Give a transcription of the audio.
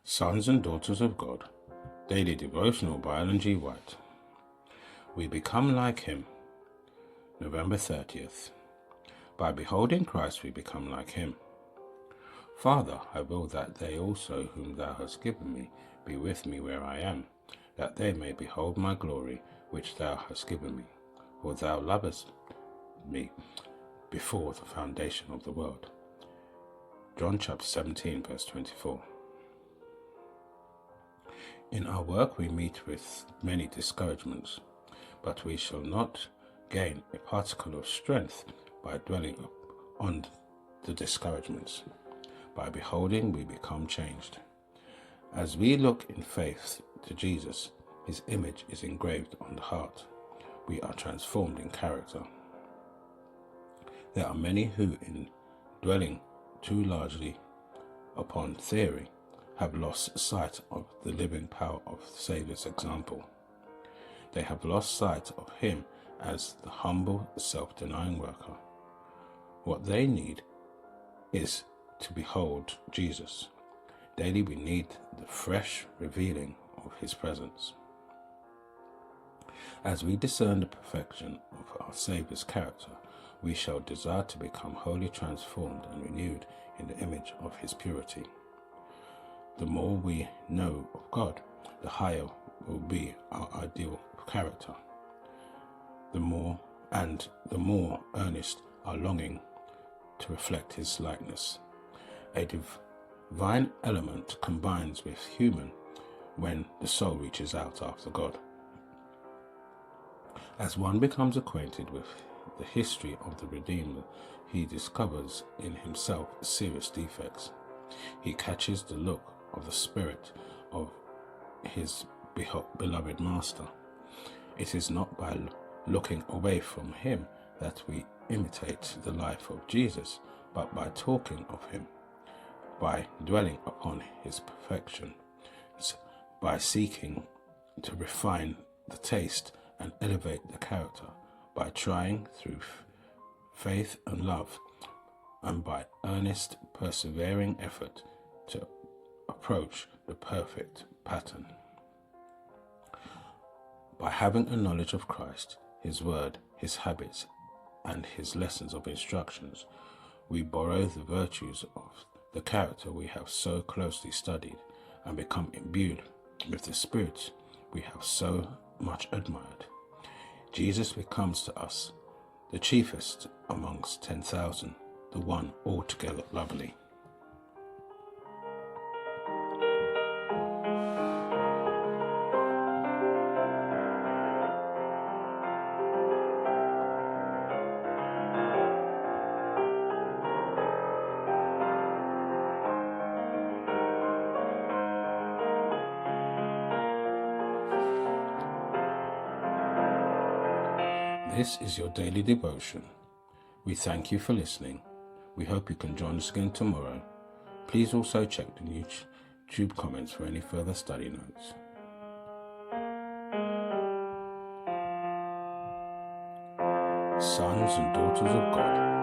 Sons and Daughters of God, Daily Devotional by Ellen G. White. We become like Him. November 30th. By beholding Christ we become like Him. Father, I will that they also whom Thou hast given me be with me where I am, that they may behold my glory which Thou hast given me. For Thou lovest me before the foundation of the world. John chapter 17 verse 24. In our work we meet with many discouragements, but we shall not gain a particle of strength by dwelling on the discouragements. By beholding we become changed. As we look in faith to Jesus, His image is engraved on the heart. We are transformed in character. There are many who, in dwelling too largely upon theory, have lost sight of the living power of the Saviour's example. They have lost sight of Him as the humble, self-denying worker. What they need is to behold Jesus. Daily we need the fresh revealing of His presence. As we discern the perfection of our Saviour's character, we shall desire to become wholly transformed and renewed in the image of His purity. The more we know of God, the higher will be our ideal character. The more earnest our longing to reflect His likeness. A divine element combines with human when the soul reaches out after God. As one becomes acquainted with the history of the Redeemer, he discovers in himself serious defects. He catches the look of the spirit of his beloved Master. It is not by looking away from Him that we imitate the life of Jesus, but by talking of Him, by dwelling upon His perfection, by seeking to refine the taste and elevate the character, by trying through faith and love, and by earnest, persevering effort to approach the perfect pattern. By having a knowledge of Christ, His word, His habits, and His lessons of instructions, we borrow the virtues of the character we have so closely studied and become imbued with the spirit we have so much admired. Jesus becomes to us the chiefest amongst 10,000, the one altogether lovely. This is your daily devotion. We thank you for listening. We hope you can join us again tomorrow. Please also check the YouTube comments for any further study notes. Sons and Daughters of God.